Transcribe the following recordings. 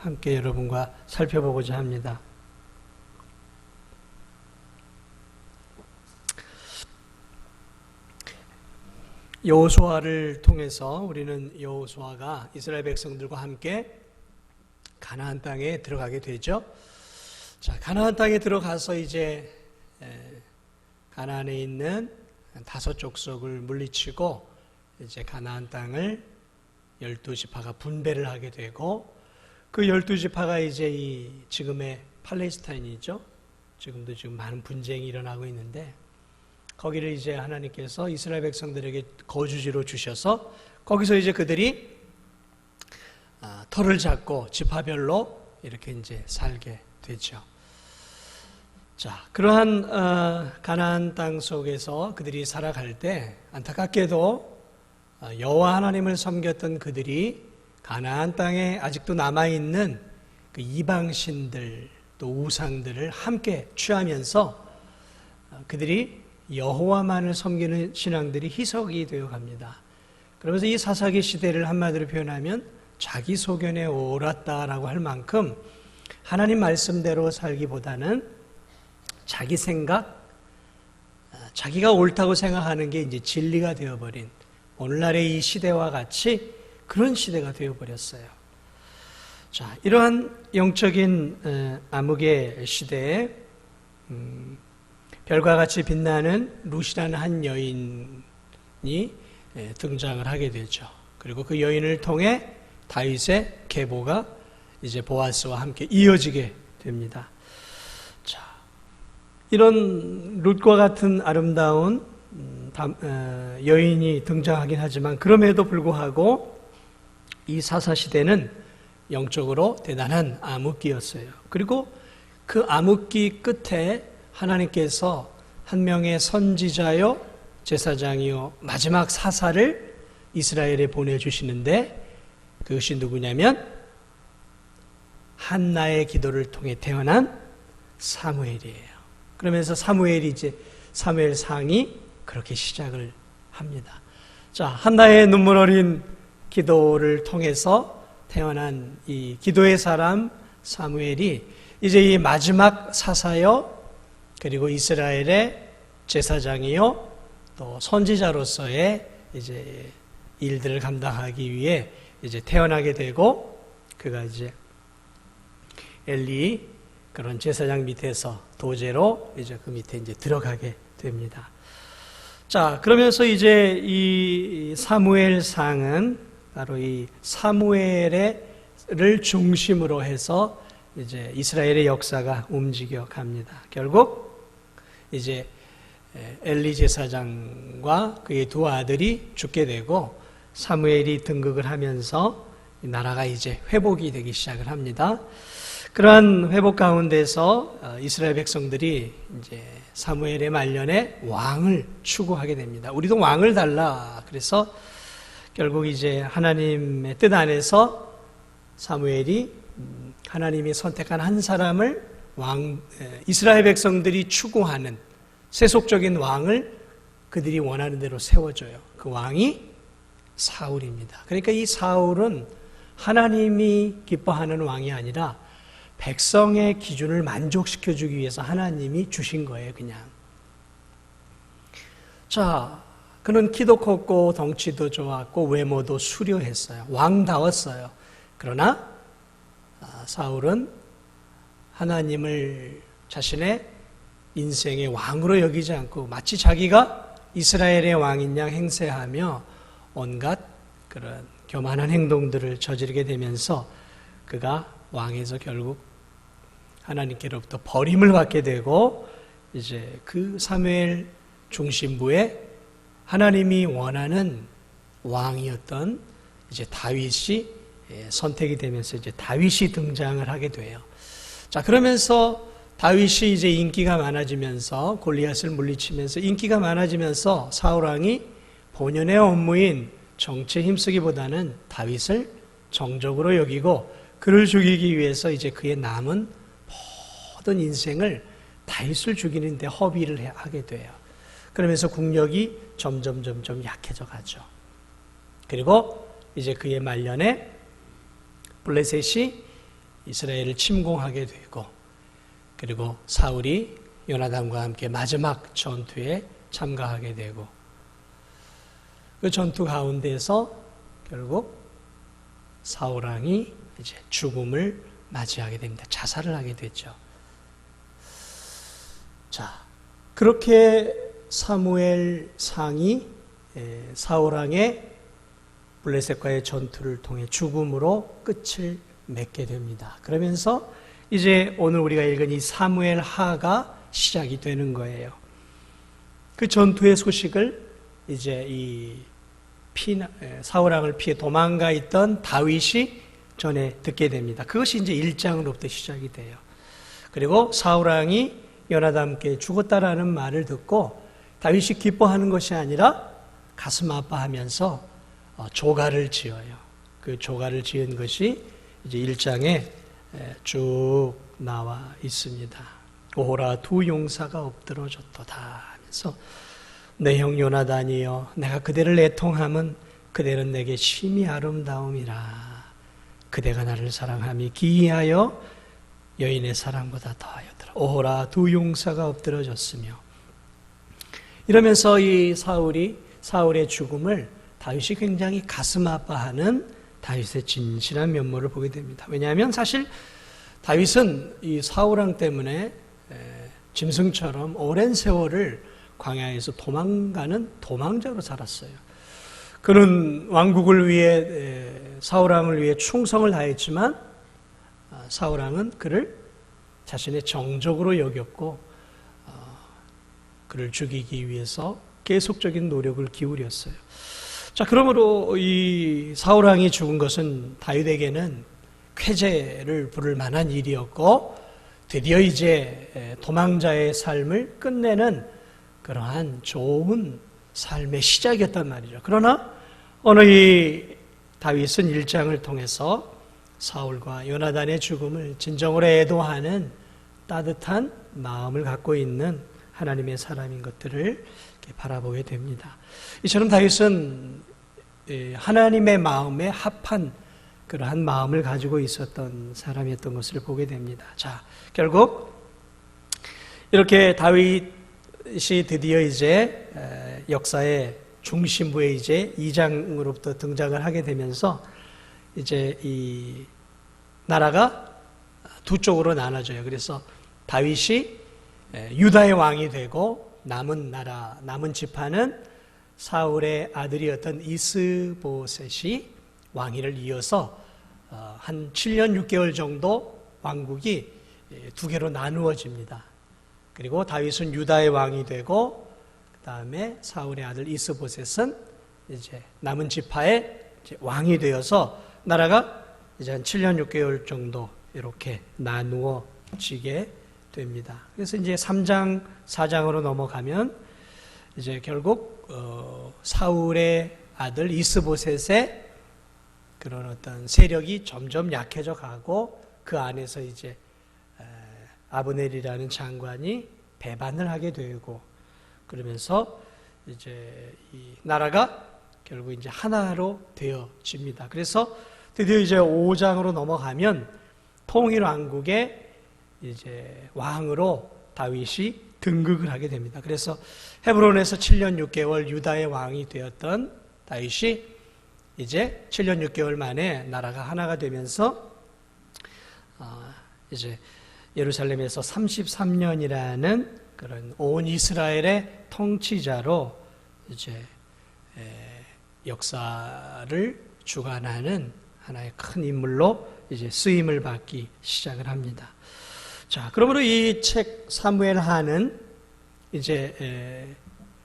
함께 여러분과 살펴보고자 합니다. 여호수아를 통해서 우리는 여호수아가 이스라엘 백성들과 함께 가나안 땅에 들어가게 되죠. 자, 가나안 땅에 들어가서 이제 가나안에 있는 5 족속을 물리치고 이제 가나안 땅을 12지파가 분배를 하게 되고, 그 12지파가 이제 이 지금의 팔레스타인이죠. 지금도 많은 분쟁이 일어나고 있는데, 거기를 이제 하나님께서 이스라엘 백성들에게 거주지로 주셔서 거기서 이제 그들이 터를 잡고 지파별로 이렇게 이제 살게 되죠. 자, 그러한 가나안 땅 속에서 그들이 살아갈 때 안타깝게도 여호와 하나님을 섬겼던 그들이 가나안 땅에 아직도 남아있는 그 이방신들 또 우상들을 함께 취하면서 그들이 여호와만을 섬기는 신앙들이 희석이 되어 갑니다. 그러면서 이 사사기 시대를 한마디로 표현하면 자기 소견에 옳았다라고 할 만큼 하나님 말씀대로 살기보다는 자기 생각, 자기가 옳다고 생각하는 게 이제 진리가 되어버린 오늘날의 이 시대와 같이 그런 시대가 되어버렸어요. 자, 이러한 영적인 암흑의 시대에 별과 같이 빛나는 룻이라는 한 여인이 등장을 하게 되죠. 그리고 그 여인을 통해 다윗의 계보가 이제 보아스와 함께 이어지게 됩니다. 자, 이런 룻과 같은 아름다운 여인이 등장하긴 하지만 그럼에도 불구하고 이 사사시대는 영적으로 대단한 암흑기였어요. 그리고 그 암흑기 끝에 하나님께서 한 명의 선지자요 제사장이요 마지막 사사를 이스라엘에 보내주시는데, 그것이 누구냐면 한나의 기도를 통해 태어난 사무엘이에요. 그러면서 사무엘이 이제 사무엘상이 그렇게 시작을 합니다. 자, 한나의 눈물 어린 기도를 통해서 태어난 이 기도의 사람 사무엘이 이제 이 마지막 사사요 그리고 이스라엘의 제사장이요 또 선지자로서의 이제 일들을 감당하기 위해 이제 태어나게 되고, 그가 이제 엘리 그런 제사장 밑에서 도제로 이제 그 밑에 이제 들어가게 됩니다. 자, 그러면서 이제 이 사무엘상은 바로 이 사무엘을 중심으로 해서 이제 이스라엘의 역사가 움직여 갑니다. 결국 이제 엘리 제사장과 그의 2 아들이 죽게 되고 사무엘이 등극을 하면서 나라가 이제 회복이 되기 시작을 합니다. 그러한 회복 가운데서 이스라엘 백성들이 이제 사무엘의 말년에 왕을 추구하게 됩니다. 우리도 왕을 달라. 그래서 결국 이제 하나님의 뜻 안에서 사무엘이 하나님이 선택한 한 사람을 이스라엘 백성들이 추구하는 세속적인 왕을 그들이 원하는 대로 세워줘요. 그 왕이 사울입니다. 그러니까 이 사울은 하나님이 기뻐하는 왕이 아니라 백성의 기준을 만족시켜주기 위해서 하나님이 주신 거예요, 그냥. 자, 그는 키도 컸고 덩치도 좋았고 외모도 수려했어요. 왕다웠어요. 그러나 사울은 하나님을 자신의 인생의 왕으로 여기지 않고 마치 자기가 이스라엘의 왕인 양 행세하며 온갖 그런 교만한 행동들을 저지르게 되면서 그가 왕에서 결국 하나님께로부터 버림을 받게 되고, 이제 그 사무엘 중심부에 하나님이 원하는 왕이었던 이제 다윗이 선택이 되면서 이제 다윗이 등장을 하게 돼요. 자, 그러면서 다윗이 이제 인기가 많아지면서 골리앗을 물리치면서 인기가 많아지면서 사울 왕이 본연의 업무인 정치에 힘쓰기보다는 다윗을 정적으로 여기고 그를 죽이기 위해서 이제 그의 남은 모든 인생을 다윗을 죽이는 데 허비를 하게 돼요. 그러면서 국력이 점점 약해져 가죠. 그리고 이제 그의 말년에 블레셋이 이스라엘을 침공하게 되고, 그리고 사울이 요나단과 함께 마지막 전투에 참가하게 되고, 그 전투 가운데서 결국 사울 왕이 이제 죽음을 맞이하게 됩니다. 자살을 하게 됐죠. 자, 그렇게 사무엘 상이 사울 왕의 블레셋과의 전투를 통해 죽음으로 끝을 맺게 됩니다. 그러면서 이제 오늘 우리가 읽은 이 사무엘 하가 시작이 되는 거예요. 그 전투의 소식을 이제 이 사울 왕을 피해 도망가 있던 다윗이 전에 듣게 됩니다. 그것이 이제 1장으로부터 시작이 돼요. 그리고 사울 왕이 요나단께 죽었다라는 말을 듣고 다윗이 기뻐하는 것이 아니라 가슴 아파하면서 조가를 지어요. 그 조가를 지은 것이 이제 1장에 쭉 나와 있습니다. 오호라 두 용사가 엎드러졌도다 하면서 내 형 요나단이여 내가 그대를 애통함은 그대는 내게 심히 아름다움이라. 그대가 나를 사랑함이 기이하여 여인의 사랑보다 더하였더라. 오호라 두 용사가 엎드러졌으며, 이러면서 이 사울의 죽음을 다윗이 굉장히 가슴 아파하는 다윗의 진실한 면모를 보게 됩니다. 왜냐하면 사실 다윗은 이 사울 왕 때문에 짐승처럼 오랜 세월을 광야에서 도망가는 도망자로 살았어요. 그는 왕국을 위해 사울 왕을 위해 충성을 다했지만 사울 왕은 그를 자신의 정적으로 여겼고 그를 죽이기 위해서 계속적인 노력을 기울였어요. 자, 그러므로 이 사울 왕이 죽은 것은 다윗에게는 쾌재를 부를 만한 일이었고, 드디어 이제 도망자의 삶을 끝내는 그러한 좋은 삶의 시작이었단 말이죠. 그러나 오늘 이 다윗은 1장을 통해서 사울과 요나단의 죽음을 진정으로 애도하는 따뜻한 마음을 갖고 있는 하나님의 사람인 것들을 이렇게 바라보게 됩니다. 이처럼 다윗은 하나님의 마음에 합한 그러한 마음을 가지고 있었던 사람이었던 것을 보게 됩니다. 자, 결국 이렇게 다윗이 드디어 이제 역사의 중심부에 이제 2장으로부터 등장을 하게 되면서 이제 이 나라가 두 쪽으로 나눠져요. 그래서 다윗이 유다의 왕이 되고 남은 지파는 사울의 아들이었던 이스보셋이 왕위를 이어서 한 7년 6개월 정도 왕국이 두 개로 나누어집니다. 그리고 다윗은 유다의 왕이 되고 그 다음에 사울의 아들 이스보셋은 이제 남은 지파의 왕이 되어서 나라가 이제 한 7년 6개월 정도 이렇게 나누어지게 됩니다. 그래서 이제 3장 4장으로 넘어가면 이제 결국 사울의 아들 이스보셋의 그런 어떤 세력이 점점 약해져 가고 그 안에서 이제 아브넬이라는 장관이 배반을 하게 되고 그러면서 이제 이 나라가 결국 이제 하나로 되어집니다. 그래서 드디어 이제 5장으로 넘어가면 통일 왕국의 이제 왕으로 다윗이 등극을 하게 됩니다. 그래서 헤브론에서 7년 6개월 유다의 왕이 되었던 다윗이 이제 7년 6개월 만에 나라가 하나가 되면서 이제 예루살렘에서 33년이라는 그런 온 이스라엘의 통치자로 이제 역사를 주관하는 하나의 큰 인물로 이제 쓰임을 받기 시작을 합니다. 자, 그러므로 이 책 사무엘하는 이제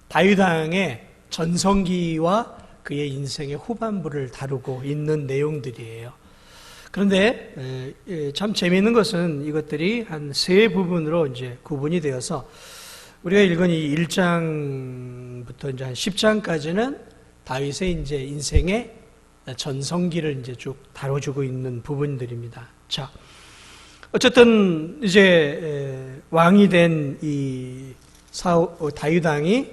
다윗 왕의 전성기와 그의 인생의 후반부를 다루고 있는 내용들이에요. 그런데 참 재미있는 것은 이것들이 한 세 부분으로 이제 구분이 되어서 우리가 읽은 이 1장부터 이제 한 10장까지는 다윗의 이제 인생의 전성기를 이제 쭉 다뤄주고 있는 부분들입니다. 자, 어쨌든 이제 왕이 된 이 다윗 왕이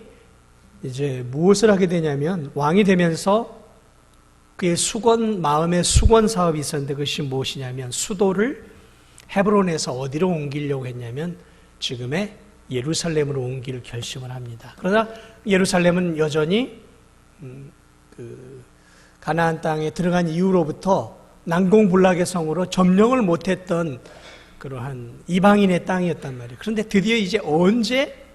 이제 무엇을 하게 되냐면 왕이 되면서 그의 마음의 수건 사업이 있었는데 그것이 무엇이냐면 수도를 헤브론에서 어디로 옮기려고 했냐면 지금의 예루살렘으로 옮길 결심을 합니다. 그러나 예루살렘은 여전히 가나안 땅에 들어간 이후로부터 난공불락의 성으로 점령을 못했던 그러한 이방인의 땅이었단 말이에요. 그런데 드디어 이제 언제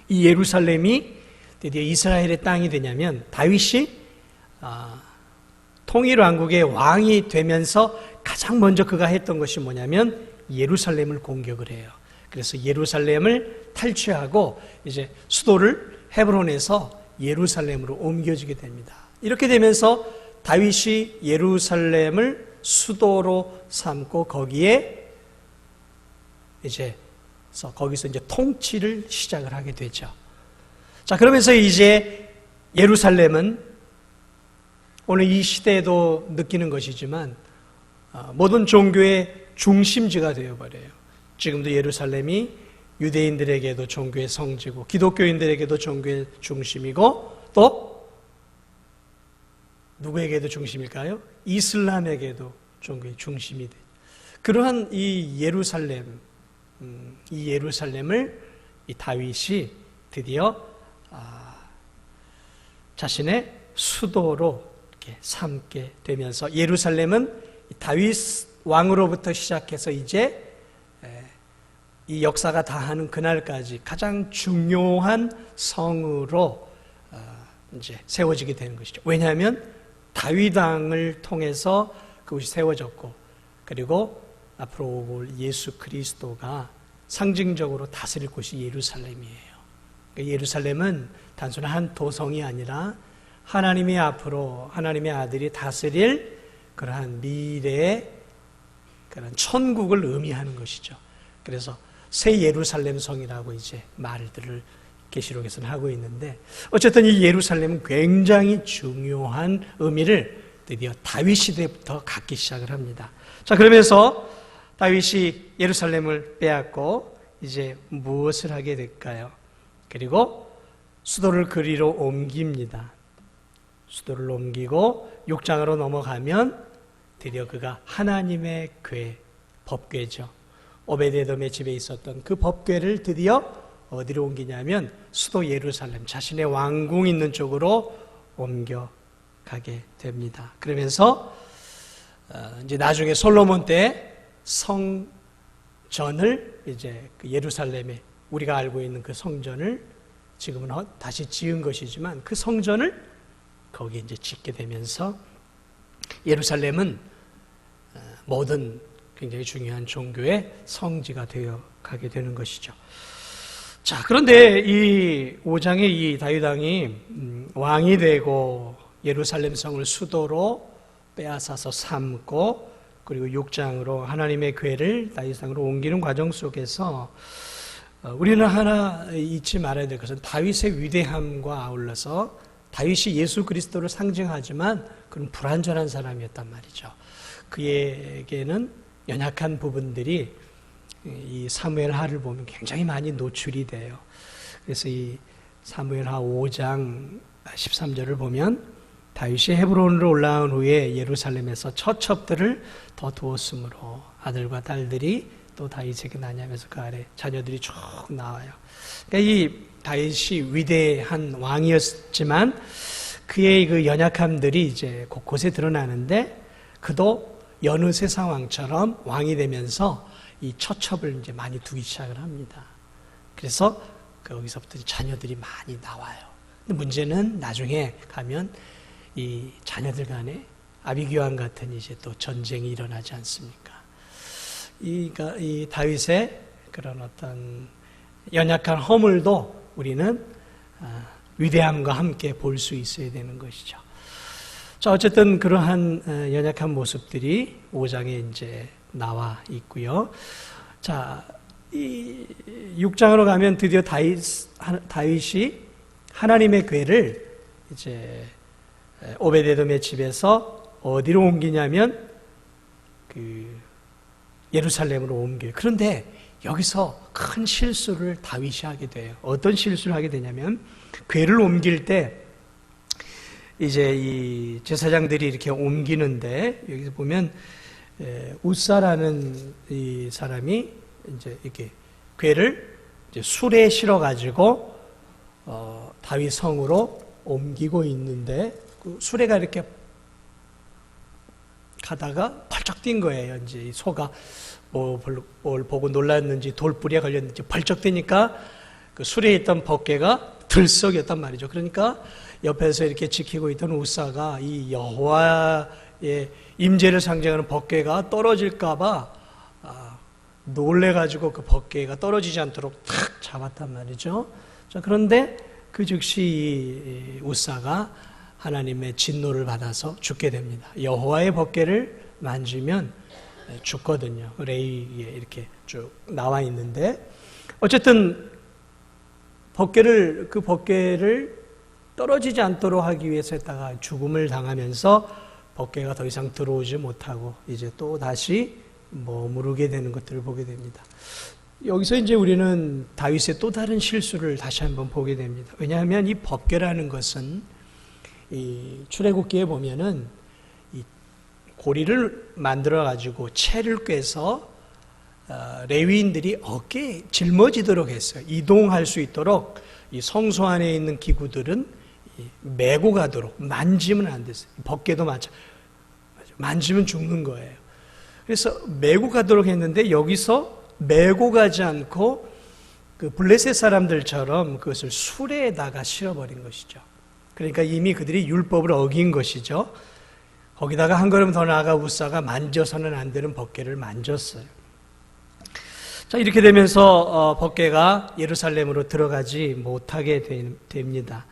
이 예루살렘이 드디어 이스라엘의 땅이 되냐면 다윗이 통일왕국의 왕이 되면서 가장 먼저 그가 했던 것이 뭐냐면 예루살렘을 공격을 해요. 그래서 예루살렘을 탈취하고 이제 수도를 헤브론에서 예루살렘으로 옮겨지게 됩니다. 이렇게 되면서 다윗이 예루살렘을 수도로 삼고 거기서 이제 통치를 시작을 하게 되죠. 자, 그러면서 이제 예루살렘은 오늘 이 시대에도 느끼는 것이지만 모든 종교의 중심지가 되어버려요. 지금도 예루살렘이 유대인들에게도 종교의 성지고 기독교인들에게도 종교의 중심이고 또 누구에게도 중심일까요? 이슬람에게도 종교의 중심이 돼요. 그러한 이 예루살렘을 이 다윗이 드디어 자신의 수도로 이렇게 삼게 되면서 예루살렘은 다윗 왕으로부터 시작해서 이제 이 역사가 다하는 그날까지 가장 중요한 성으로 이제 세워지게 되는 것이죠. 왜냐하면 다윗 왕을 통해서 그것이 세워졌고 그리고 앞으로 올 예수 그리스도가 상징적으로 다스릴 곳이 예루살렘이에요. 그러니까 예루살렘은 단순한 한 도성이 아니라 하나님이 앞으로 하나님의 아들이 다스릴 그러한 미래의 그런 천국을 의미하는 것이죠. 그래서 새 예루살렘 성이라고 이제 말들을 계시록에서는 하고 있는데 어쨌든 이 예루살렘은 굉장히 중요한 의미를 드디어 다윗 시대부터 갖기 시작을 합니다. 자, 그러면서 다윗이 예루살렘을 빼앗고 이제 무엇을 하게 될까요? 그리고 수도를 그리로 옮깁니다. 수도를 옮기고 6장으로 넘어가면 드디어 그가 하나님의 궤, 법궤죠. 오베데돔의 집에 있었던 그 법궤를 드디어 어디로 옮기냐면 수도 예루살렘, 자신의 왕궁 있는 쪽으로 옮겨가게 됩니다. 그러면서 이제 나중에 솔로몬 때 성전을 이제 그 예루살렘에 우리가 알고 있는 그 성전을 지금은 다시 지은 것이지만 그 성전을 거기에 이제 짓게 되면서 예루살렘은 모든 굉장히 중요한 종교의 성지가 되어 가게 되는 것이죠. 자, 그런데 이 5장에 이 다윗 왕이 왕이 되고 예루살렘 성을 수도로 빼앗아서 삼고 그리고 6장으로 하나님의 궤를 다윗 성으로 옮기는 과정 속에서 우리는 하나 잊지 말아야 될 것은 다윗의 위대함과 아울러서 다윗이 예수 그리스도를 상징하지만 그는 불완전한 사람이었단 말이죠. 그에게는 연약한 부분들이 이 사무엘하를 보면 굉장히 많이 노출이 돼요. 그래서 이 사무엘하 5장 13절을 보면 다윗이 헤브론으로 올라온 후에 예루살렘에서 처첩들을 더 두었으므로 아들과 딸들이 또 다윗에게 나냐면서 그 아래 자녀들이 쭉 나와요. 그러니까 이 다윗이 위대한 왕이었지만 그의 그 연약함들이 이제 곳곳에 드러나는데 그도 여느 세상 왕처럼 왕이 되면서 이 처첩을 이제 많이 두기 시작을 합니다. 그래서 거기서부터 자녀들이 많이 나와요. 근데 문제는 나중에 가면 이 자녀들 간에 아비규환 같은 이제 또 전쟁이 일어나지 않습니까? 이 다윗의 그런 어떤 연약한 허물도 우리는 위대함과 함께 볼 수 있어야 되는 것이죠. 자, 어쨌든 그러한 연약한 모습들이 5장에 이제 나와 있고요. 자, 이 6장으로 가면 드디어 다윗이 하나님의 궤를 이제 오베데돔의 집에서 어디로 옮기냐면 그 예루살렘으로 옮겨요. 그런데 여기서 큰 실수를 다윗이 하게 돼요. 어떤 실수를 하게 되냐면 궤를 옮길 때 이제 이 제사장들이 이렇게 옮기는데 여기서 보면 우사라는 이 사람이 이제 이렇게 궤를 이제 술에 실어 가지고 다윗 성으로 옮기고 있는데 그 수레가 이렇게 가다가 펄쩍 뛴 거예요. 이제 이 소가 뭘 보고 놀랐는지 돌뿌리에 걸렸는지 펄쩍 뛰니까 그 수레에 있던 법궤가 들썩였단 말이죠. 그러니까 옆에서 이렇게 지키고 있던 우사가 이 여호와의 임재를 상징하는 법궤가 떨어질까봐 놀래가지고 그 법궤가 떨어지지 않도록 탁 잡았단 말이죠. 자, 그런데 그 즉시 이 우사가 하나님의 진노를 받아서 죽게 됩니다. 여호와의 법궤를 만지면 죽거든요. 레위기에 이렇게 쭉 나와 있는데 어쨌든 그 법궤를 떨어지지 않도록 하기 위해서 했다가 죽음을 당하면서 법궤가 더 이상 들어오지 못하고 이제 또 다시 머무르게 되는 것들을 보게 됩니다. 여기서 이제 우리는 다윗의 또 다른 실수를 다시 한번 보게 됩니다. 왜냐하면 이 법궤라는 것은 이 출애굽기에 보면은 이 고리를 만들어 가지고 채를 꿰서 레위인들이 어깨에 짊어지도록 했어요. 이동할 수 있도록 이 성소 안에 있는 기구들은 메고 가도록, 만지면 안 됐어요. 법궤도 만지면 죽는 거예요. 그래서 메고 가도록 했는데 여기서 메고 가지 않고 그 블레셋 사람들처럼 그것을 수레에다가 실어버린 것이죠. 그러니까 이미 그들이 율법을 어긴 것이죠. 거기다가 한 걸음 더 나아가 우사가 만져서는 안 되는 법궤를 만졌어요. 자, 이렇게 되면서 법궤가 예루살렘으로 들어가지 못하게 됩니다.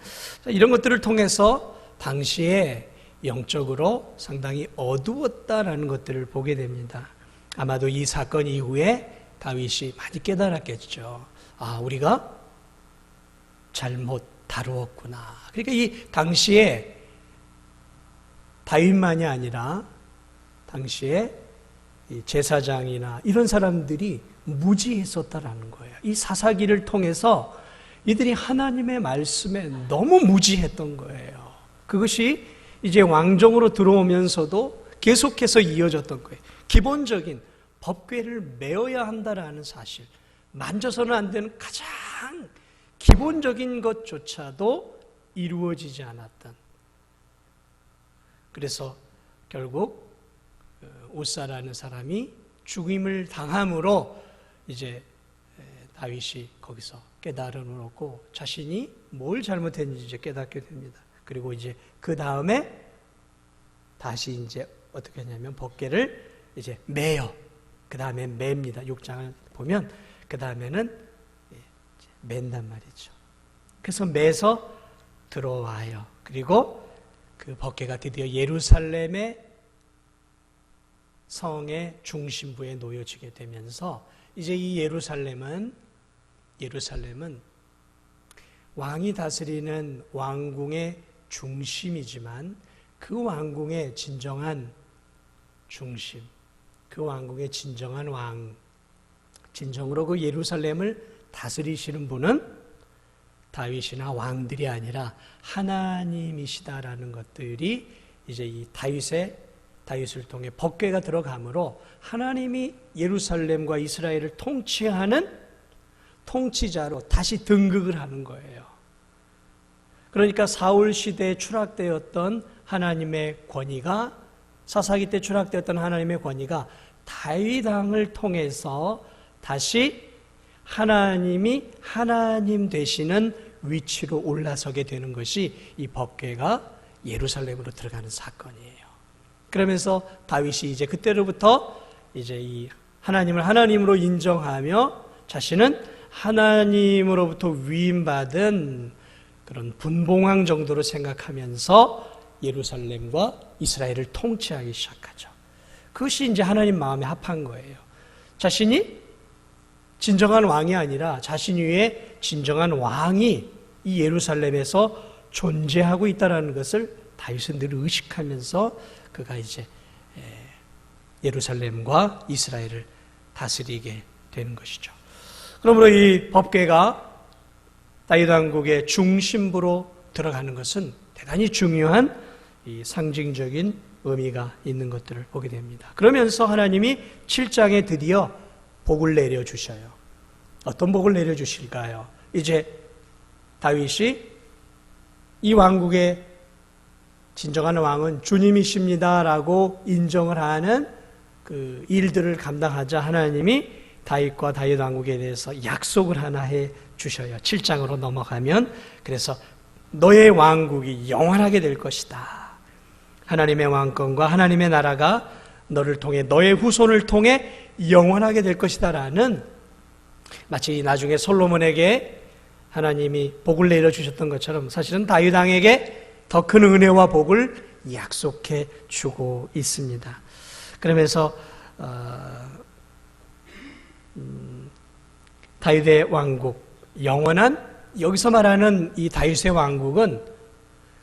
자, 이런 것들을 통해서 당시에 영적으로 상당히 어두웠다라는 것들을 보게 됩니다. 아마도 이 사건 이후에 다윗이 많이 깨달았겠죠. 우리가 잘못 다루었구나. 그러니까 이 당시에 다윗만이 아니라 당시에 이 제사장이나 이런 사람들이 무지했었다라는 거예요. 이 사사기를 통해서 이들이 하나님의 말씀에 너무 무지했던 거예요. 그것이 이제 왕정으로 들어오면서도 계속해서 이어졌던 거예요. 기본적인 법궤를 메어야 한다라는 사실, 만져서는 안 되는 가장 기본적인 것조차도 이루어지지 않았던. 그래서 결국 우사라는 사람이 죽임을 당함으로 이제 다윗이 거기서 깨달음을 얻고 자신이 뭘 잘못했는지 이제 깨닫게 됩니다. 그리고 이제 그 다음에 다시 이제 어떻게 하냐면 법궤를 이제 매요. 그 다음에 맵니다. 6장을 보면 그 다음에는 맨단 말이죠. 그래서 매서 들어와요. 그리고 그 법궤가 드디어 예루살렘의 성의 중심부에 놓여지게 되면서 이제 이 예루살렘은 왕이 다스리는 왕궁의 중심이지만 그 왕궁의 진정한 중심, 그 왕국의 진정한 왕, 진정으로 그 예루살렘을 다스리시는 분은 다윗이나 왕들이 아니라 하나님이시다라는 것들이 이제 이 다윗을 통해 법궤가 들어가므로 하나님이 예루살렘과 이스라엘을 통치하는 통치자로 다시 등극을 하는 거예요. 그러니까 사울 시대에 추락되었던 하나님의 권위가, 사사기 때 추락되었던 하나님의 권위가 다윗 왕을 통해서 다시 하나님이 하나님 되시는 위치로 올라서게 되는 것이 이 법궤가 예루살렘으로 들어가는 사건이에요. 그러면서 다윗이 이제 그때로부터 이제 이 하나님을 하나님으로 인정하며 자신은 하나님으로부터 위임받은 그런 분봉왕 정도로 생각하면서 예루살렘과 이스라엘을 통치하기 시작하죠. 그것이 이제 하나님 마음에 합한 거예요. 자신이 진정한 왕이 아니라 자신 위에 진정한 왕이 이 예루살렘에서 존재하고 있다는 것을 다윗은 늘 의식하면서 그가 이제 예루살렘과 이스라엘을 다스리게 되는 것이죠. 그러므로 이 법궤가 다윗 왕국의 중심부로 들어가는 것은 대단히 중요한 이 상징적인 의미가 있는 것들을 보게 됩니다. 그러면서 하나님이 7장에 드디어 복을 내려주셔요. 어떤 복을 내려주실까요? 이제 다윗이 이 왕국의 진정한 왕은 주님이십니다라고 인정을 하는 그 일들을 감당하자 하나님이 다윗과 다윗 왕국에 대해서 약속을 하나 해 주셔요. 7장으로 넘어가면 그래서 너의 왕국이 영원하게 될 것이다. 하나님의 왕권과 하나님의 나라가 너를 통해 너의 후손을 통해 영원하게 될 것이다 라는 마치 나중에 솔로몬에게 하나님이 복을 내려주셨던 것처럼 사실은 다윗 왕에게 더 큰 은혜와 복을 약속해 주고 있습니다. 그러면서 다윗의 왕국, 영원한, 여기서 말하는 이 다윗의 왕국은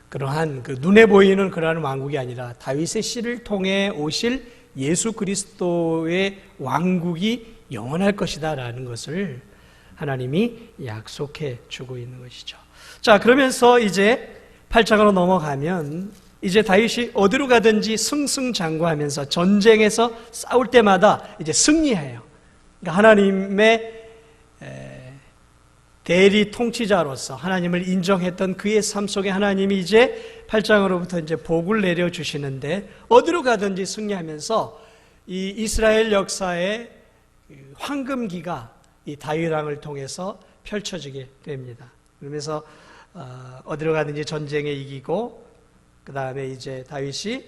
그러한 그 눈에 보이는 그러한 왕국이 아니라 다윗의 씨를 통해 오실 예수 그리스도의 왕국이 영원할 것이다 라는 것을 하나님이 약속해 주고 있는 것이죠. 자, 그러면서 이제 8장으로 넘어가면 이제 다윗이 어디로 가든지 승승장구하면서 전쟁에서 싸울 때마다 이제 승리해요. 그러니까 하나님의 대리 통치자로서 하나님을 인정했던 그의 삶 속에 하나님이 이제 8장으로부터 이제 복을 내려주시는데 어디로 가든지 승리하면서 이 이스라엘 역사의 황금기가 이 다윗 왕을 통해서 펼쳐지게 됩니다. 그러면서 어디로 가든지 전쟁에 이기고 그 다음에 이제 다윗이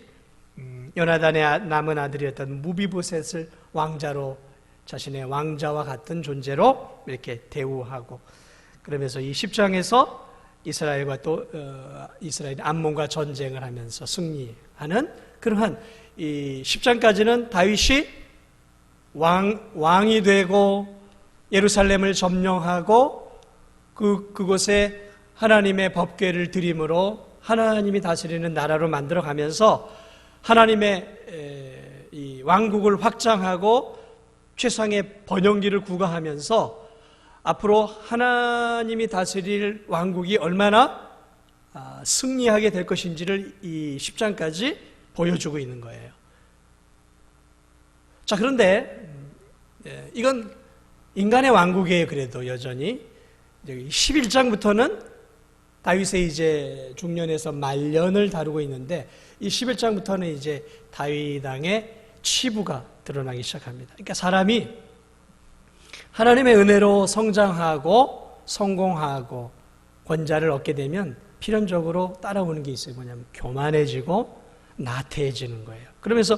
요나단의 남은 아들이었던 무비보셋을 왕자로 자신의 왕자와 같은 존재로 이렇게 대우하고 그러면서 이 10장에서 이스라엘과 또 이스라엘이 암몬과 전쟁을 하면서 승리하는 그러한 이 10장까지는 다윗이 왕이 되고 예루살렘을 점령하고 그곳에 하나님의 법궤를 드림으로 하나님이 다스리는 나라로 만들어가면서 하나님의 이 왕국을 확장하고 최상의 번영기를 구가하면서 앞으로 하나님이 다스릴 왕국이 얼마나 승리하게 될 것인지를 이 10장까지 보여주고 있는 거예요. 자, 그런데 이건 인간의 왕국이에요. 그래도 여전히 11장부터는 다윗의 이제 중년에서 말년을 다루고 있는데 이 11장부터는 이제 다윗 왕의 치부가 드러나기 시작합니다. 그러니까 사람이 하나님의 은혜로 성장하고 성공하고 권자를 얻게 되면 필연적으로 따라오는 게 있어요. 뭐냐면 교만해지고 나태해지는 거예요. 그러면서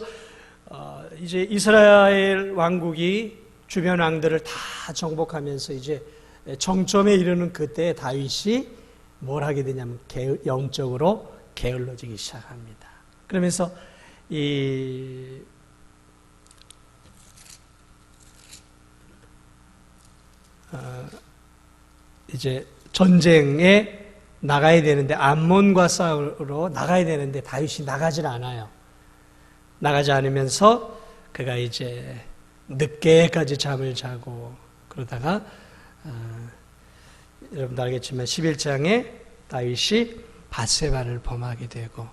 이제 이스라엘 왕국이 주변 왕들을 다 정복하면서 이제 정점에 이르는 그때 다윗이 뭘 하게 되냐면 영적으로 게을러지기 시작합니다. 그러면서 이제 전쟁에 나가야 되는데 암몬과 싸우러 나가야 되는데 다윗이 나가질 않아요. 나가지 않으면서 그가 이제 늦게까지 잠을 자고 그러다가 여러분도 알겠지만 11장에 다윗이 밧세바를 범하게 되고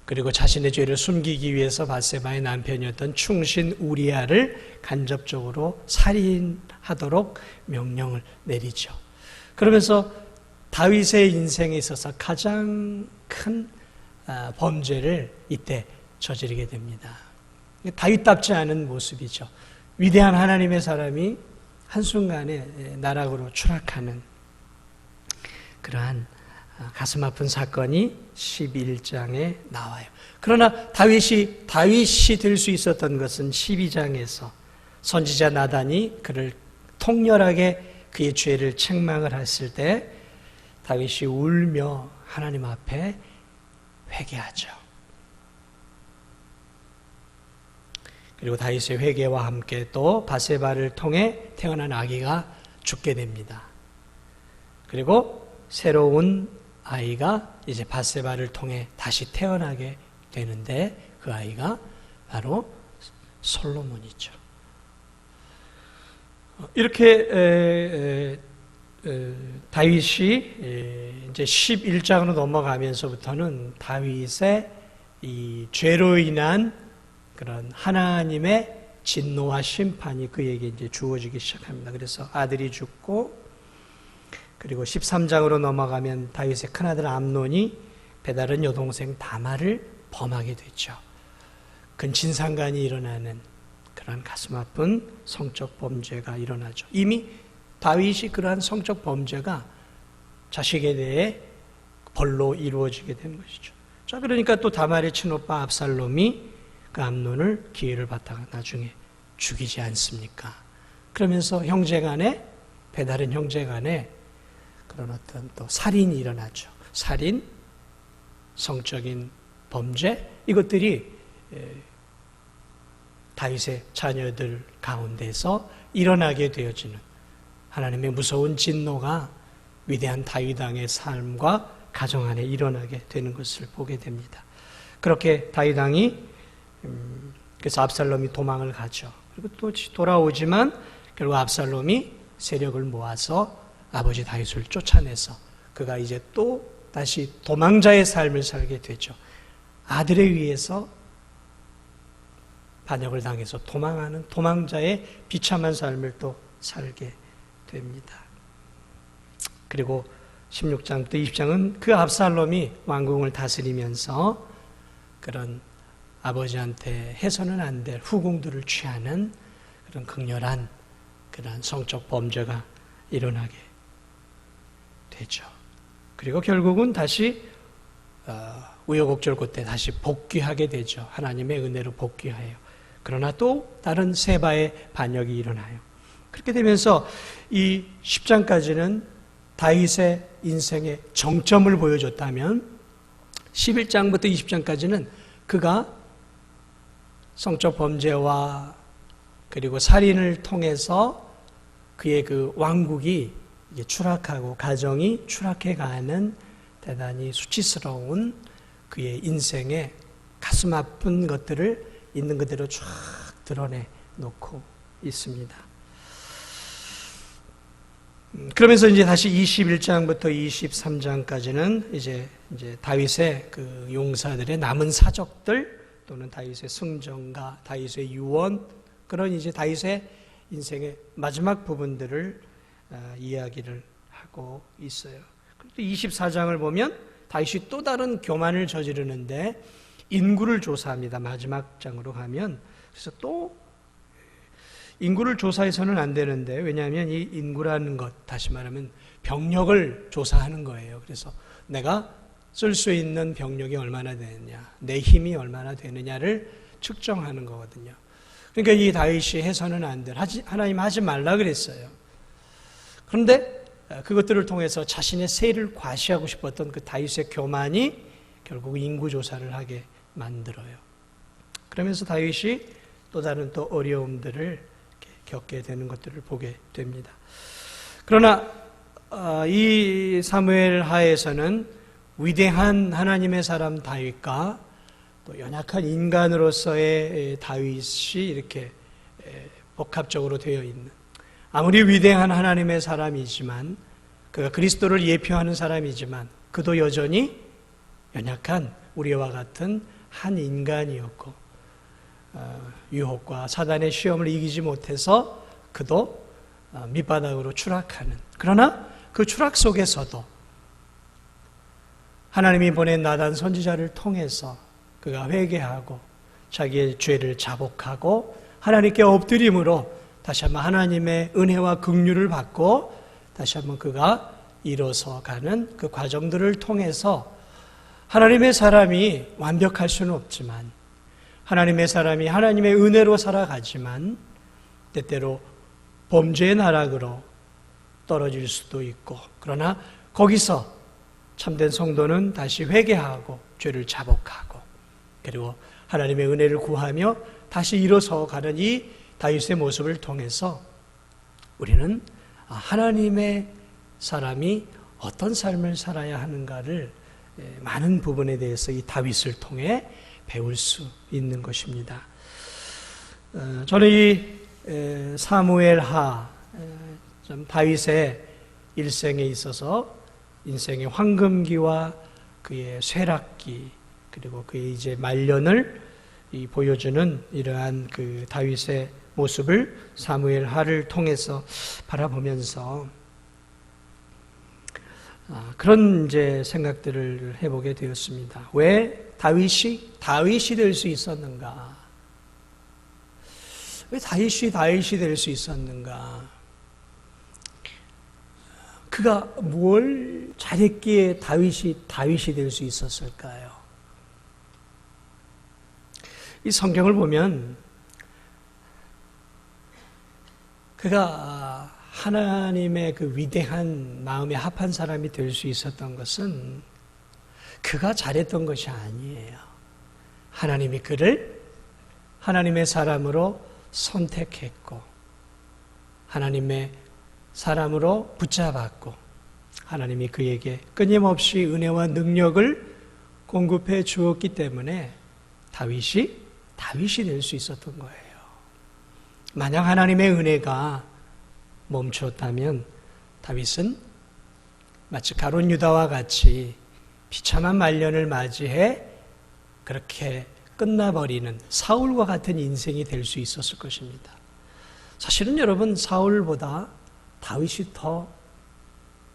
그리고 자신의 죄를 숨기기 위해서 밧세바의 남편이었던 충신 우리아를 간접적으로 살인하도록 명령을 내리죠. 그러면서 다윗의 인생에 있어서 가장 큰 범죄를 이때 저지르게 됩니다. 다윗답지 않은 모습이죠. 위대한 하나님의 사람이 한순간에 나락으로 추락하는 그러한 가슴 아픈 사건이 11장에 나와요. 그러나 다윗이 될 수 있었던 것은 12장에서 선지자 나단이 그를 통렬하게 그의 죄를 책망을 했을 때 다윗이 울며 하나님 앞에 회개하죠. 그리고 다윗의 회개와 함께 또 밧세바를 통해 태어난 아기가 죽게 됩니다. 그리고 새로운 아이가 이제 밧세바를 통해 다시 태어나게 되는데 그 아이가 바로 솔로몬이죠. 이렇게 다윗이 이제 11장으로 넘어가면서부터는 다윗의 이 죄로 인한 그런 하나님의 진노와 심판이 그에게 이제 주어지기 시작합니다. 그래서 아들이 죽고, 그리고 13장으로 넘어가면 다윗의 큰아들 암논이 배다른 여동생 다말을 범하게 되죠. 근친상간이 일어나는 그런 가슴 아픈 성적 범죄가 일어나죠. 이미 다윗이 그러한 성적 범죄가 자식에 대해 벌로 이루어지게 된 것이죠. 자, 그러니까 또 다말의 친오빠 압살롬이 그 암논을 기회를 받다가 나중에 죽이지 않습니까? 그러면서 형제간에, 배다른 형제간에 그런 어떤 또 살인이 일어나죠. 살인, 성적인 범죄, 이것들이 다윗의 자녀들 가운데서 일어나게 되어지는 하나님의 무서운 진노가 위대한 다윗 왕의 삶과 가정 안에 일어나게 되는 것을 보게 됩니다. 그렇게 다윗 왕이 그래서 압살롬이 도망을 가죠. 그리고 또 돌아오지만 결국 압살롬이 세력을 모아서 아버지 다윗을 쫓아내서 그가 이제 또 다시 도망자의 삶을 살게 되죠. 아들에 의해서 반역을 당해서 도망하는 도망자의 비참한 삶을 또 살게 됩니다. 그리고 16장부터 20장은 그 압살롬이 왕궁을 다스리면서 그런 아버지한테 해서는 안 될 후궁들을 취하는 그런 극렬한 그런 성적 범죄가 일어나게 되죠. 그리고 결국은 다시 우여곡절 끝에 다시 복귀하게 되죠. 하나님의 은혜로 복귀하여. 그러나 또 다른 세바의 반역이 일어나요. 그렇게 되면서 이 10장까지는 다윗의 인생의 정점을 보여줬다면 11장부터 20장까지는 그가 성적 범죄와 그리고 살인을 통해서 그의 그 왕국이 이제 추락하고 가정이 추락해가는 대단히 수치스러운 그의 인생의 가슴 아픈 것들을 있는 그대로 쫙 드러내놓고 있습니다. 그러면서 이제 다시 21장부터 23장까지는 이제 다윗의 그 용사들의 남은 사적들 또는 다윗의 승정과 다윗의 유언, 그런 이제 다윗의 인생의 마지막 부분들을 이야기를 하고 있어요. 그리고 24장을 보면 다윗이 또 다른 교만을 저지르는데 인구를 조사합니다. 마지막 장으로 가면. 그래서 또 인구를 조사해서는 안 되는데, 왜냐하면 이 인구라는 것, 다시 말하면 병력을 조사하는 거예요. 그래서 내가 쓸 수 있는 병력이 얼마나 되느냐, 내 힘이 얼마나 되느냐를 측정하는 거거든요. 그러니까 이 다윗이 해서는 안 될, 하나님 하지 말라 그랬어요. 그런데 그것들을 통해서 자신의 세를 과시하고 싶었던 그 다윗의 교만이 결국 인구조사를 하게 만들어요. 그러면서 다윗이 또 다른 또 어려움들을 겪게 되는 것들을 보게 됩니다. 그러나 이 사무엘 하에서는 위대한 하나님의 사람 다윗과 또 연약한 인간으로서의 다윗이 이렇게 복합적으로 되어 있는, 아무리 위대한 하나님의 사람이지만, 그가 그리스도를 예표하는 사람이지만 그도 여전히 연약한 우리와 같은 한 인간이었고, 유혹과 사단의 시험을 이기지 못해서 그도 밑바닥으로 추락하는, 그러나 그 추락 속에서도 하나님이 보낸 나단 선지자를 통해서 그가 회개하고 자기의 죄를 자복하고 하나님께 엎드림으로 다시 한번 하나님의 은혜와 긍휼을 받고 다시 한번 그가 일어서 가는 그 과정들을 통해서 하나님의 사람이 완벽할 수는 없지만, 하나님의 사람이 하나님의 은혜로 살아가지만 때때로 범죄의 나락으로 떨어질 수도 있고, 그러나 거기서 참된 성도는 다시 회개하고 죄를 자복하고 그리고 하나님의 은혜를 구하며 다시 일어서 가는 이 다윗의 모습을 통해서 우리는 하나님의 사람이 어떤 삶을 살아야 하는가를 많은 부분에 대해서 이 다윗을 통해 배울 수 있는 것입니다. 저는 이 사무엘하, 다윗의 일생에 있어서 인생의 황금기와 그의 쇠락기, 그리고 그의 이제 말년을 보여주는 이러한 그 다윗의 모습을 사무엘 하를 통해서 바라보면서 그런 이제 생각들을 해보게 되었습니다. 왜 다윗이 될 수 있었는가? 왜 다윗이 될 수 있었는가? 그가 뭘 잘했기에 다윗이 될 수 있었을까요? 이 성경을 보면 그가 하나님의 그 위대한 마음에 합한 사람이 될 수 있었던 것은 그가 잘했던 것이 아니에요. 하나님이 그를 하나님의 사람으로 선택했고 하나님의 사람으로 붙잡았고 하나님이 그에게 끊임없이 은혜와 능력을 공급해 주었기 때문에 다윗이 될 수 있었던 거예요. 만약 하나님의 은혜가 멈추었다면 다윗은 마치 가룟 유다와 같이 비참한 말년을 맞이해 그렇게 끝나버리는 사울과 같은 인생이 될 수 있었을 것입니다. 사실은 여러분, 사울보다 다윗이 더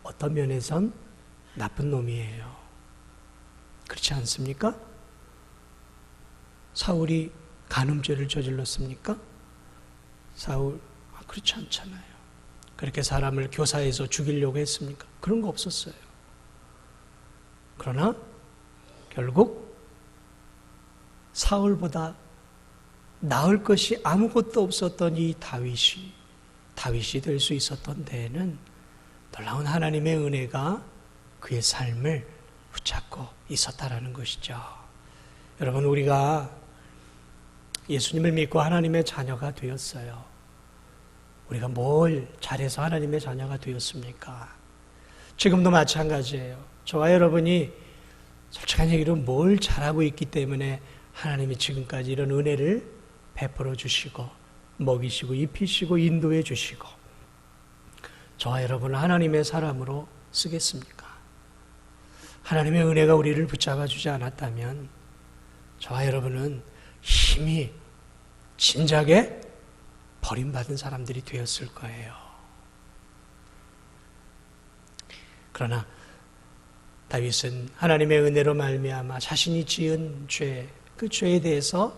어떤 면에선 나쁜 놈이에요. 그렇지 않습니까? 사울이 간음죄를 저질렀습니까? 그렇지 않잖아요. 그렇게 사람을 교사해서 죽이려고 했습니까? 그런 거 없었어요. 그러나 결국 사울보다 나을 것이 아무것도 없었던 이 다윗이 될 수 있었던 데에는 놀라운 하나님의 은혜가 그의 삶을 붙잡고 있었다라는 것이죠. 여러분, 우리가 예수님을 믿고 하나님의 자녀가 되었어요. 우리가 뭘 잘해서 하나님의 자녀가 되었습니까? 지금도 마찬가지예요. 저와 여러분이 솔직한 얘기로 뭘 잘하고 있기 때문에 하나님이 지금까지 이런 은혜를 베풀어 주시고 먹이시고 입히시고 인도해 주시고 저와 여러분을 하나님의 사람으로 쓰겠습니까? 하나님의 은혜가 우리를 붙잡아 주지 않았다면 저와 여러분은 힘이 진작에 버림받은 사람들이 되었을 거예요. 그러나 다윗은 하나님의 은혜로 말미암아 자신이 지은 죄, 그 죄에 대해서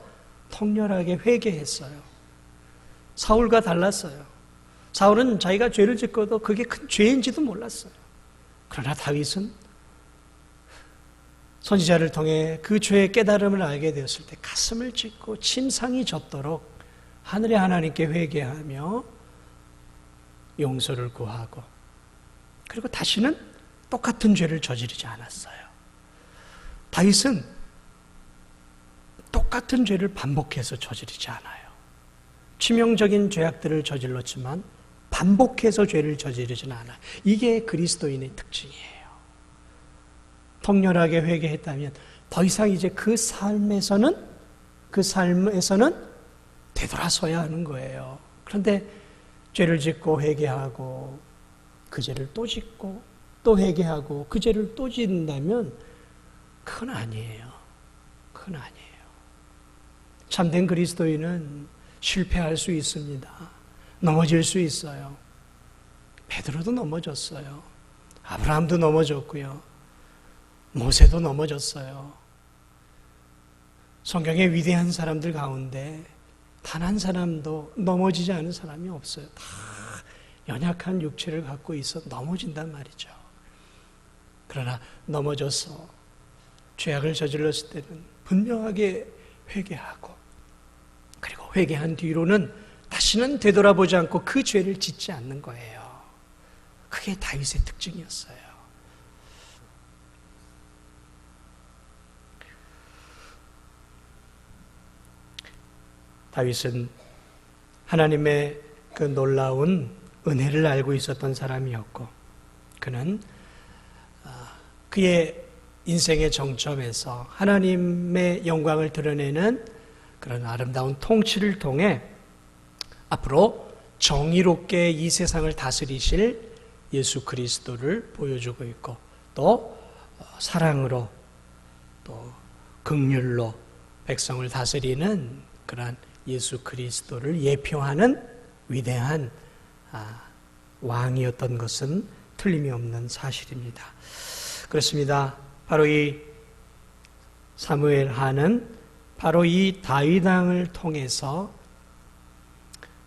통렬하게 회개했어요. 사울과 달랐어요. 사울은 자기가 죄를 짓고도 그게 큰 죄인지도 몰랐어요. 그러나 다윗은 선지자를 통해 그 죄의 깨달음을 알게 되었을 때 가슴을 찢고 침상이 젖도록 하늘의 하나님께 회개하며 용서를 구하고 그리고 다시는 똑같은 죄를 저지르지 않았어요. 다윗은 똑같은 죄를 반복해서 저지르지 않아요. 치명적인 죄악들을 저질렀지만 반복해서 죄를 저지르지는 않아요. 이게 그리스도인의 특징이에요. 통렬하게 회개했다면 더 이상 이제 그 삶에서는 되돌아서야 하는 거예요. 그런데 죄를 짓고 회개하고 그 죄를 또 짓고 또 회개하고 그 죄를 또 짓는다면 그건 아니에요. 그건 아니에요. 참된 그리스도인은 실패할 수 있습니다. 넘어질 수 있어요. 베드로도 넘어졌어요. 아브라함도 넘어졌고요. 모세도 넘어졌어요. 성경의 위대한 사람들 가운데 단 한 사람도 넘어지지 않은 사람이 없어요. 다 연약한 육체를 갖고 있어 넘어진단 말이죠. 그러나 넘어져서 죄악을 저질렀을 때는 분명하게 회개하고 그리고 회개한 뒤로는 다시는 되돌아보지 않고 그 죄를 짓지 않는 거예요. 그게 다윗의 특징이었어요. 다윗은 하나님의 그 놀라운 은혜를 알고 있었던 사람이었고 그는 그의 인생의 정점에서 하나님의 영광을 드러내는 그런 아름다운 통치를 통해 앞으로 정의롭게 이 세상을 다스리실 예수 그리스도를 보여주고 있고 또 사랑으로 또 긍휼로 백성을 다스리는 그러한 예수 그리스도를 예표하는 위대한 왕이었던 것은 틀림이 없는 사실입니다. 그렇습니다. 바로 이 사무엘 하는 바로 이 다윗 왕을 통해서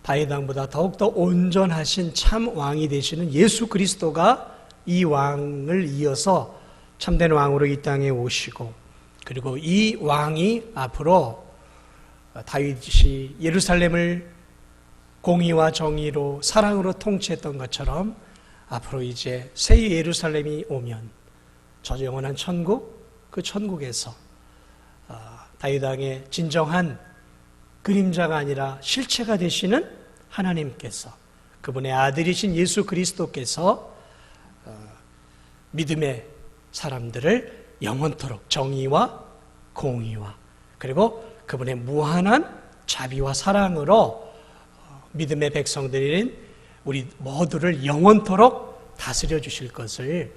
다윗 왕보다 더욱더 온전하신 참 왕이 되시는 예수 그리스도가 이 왕을 이어서 참된 왕으로 이 땅에 오시고, 그리고 이 왕이 앞으로 다윗이 예루살렘을 공의와 정의로 사랑으로 통치했던 것처럼 앞으로 이제 새 예루살렘이 오면 저 영원한 천국, 그 천국에서 다윗 왕의 진정한 그림자가 아니라 실체가 되시는 하나님께서, 그분의 아들이신 예수 그리스도께서 믿음의 사람들을 영원토록 정의와 공의와 그리고 그분의 무한한 자비와 사랑으로 믿음의 백성들인 우리 모두를 영원토록 다스려 주실 것을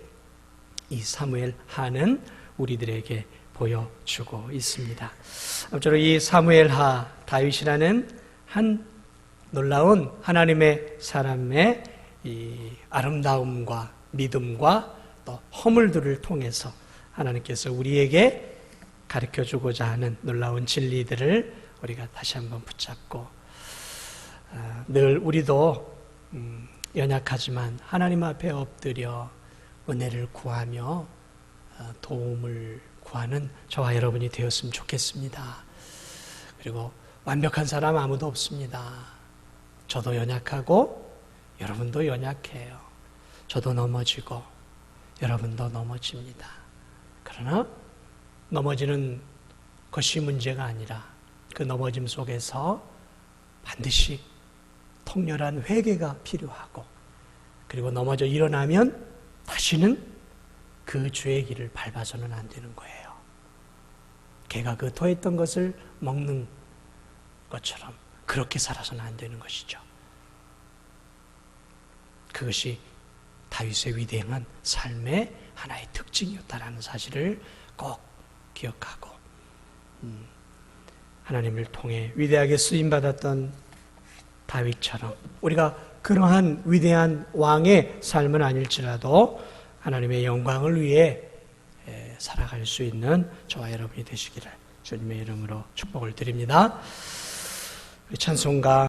이 사무엘 하는 우리들에게 보여주고 있습니다. 아무쪼록 이 사무엘 하 다윗이라는 한 놀라운 하나님의 사람의 이 아름다움과 믿음과 또 허물들을 통해서 하나님께서 우리에게 가르쳐주고자 하는 놀라운 진리들을 우리가 다시 한번 붙잡고, 늘 우리도 연약하지만 하나님 앞에 엎드려 은혜를 구하며 도움을 구하는 저와 여러분이 되었으면 좋겠습니다. 그리고 완벽한 사람 아무도 없습니다. 저도 연약하고 여러분도 연약해요. 저도 넘어지고 여러분도 넘어집니다. 그러나 넘어지는 것이 문제가 아니라 그 넘어짐 속에서 반드시 통렬한 회개가 필요하고, 그리고 넘어져 일어나면 다시는 그 죄의 길을 밟아서는 안 되는 거예요. 개가 그 토했던 것을 먹는 것처럼 그렇게 살아서는 안 되는 것이죠. 그것이 다윗의 위대한 삶의 하나의 특징이었다라는 사실을 꼭 기억하고, 하나님을 통해 위대하게 쓰임받았던 다윗처럼 우리가 그러한 위대한 왕의 삶은 아닐지라도 하나님의 영광을 위해 살아갈 수 있는 저와 여러분이 되시기를 주님의 이름으로 축복을 드립니다. 찬송가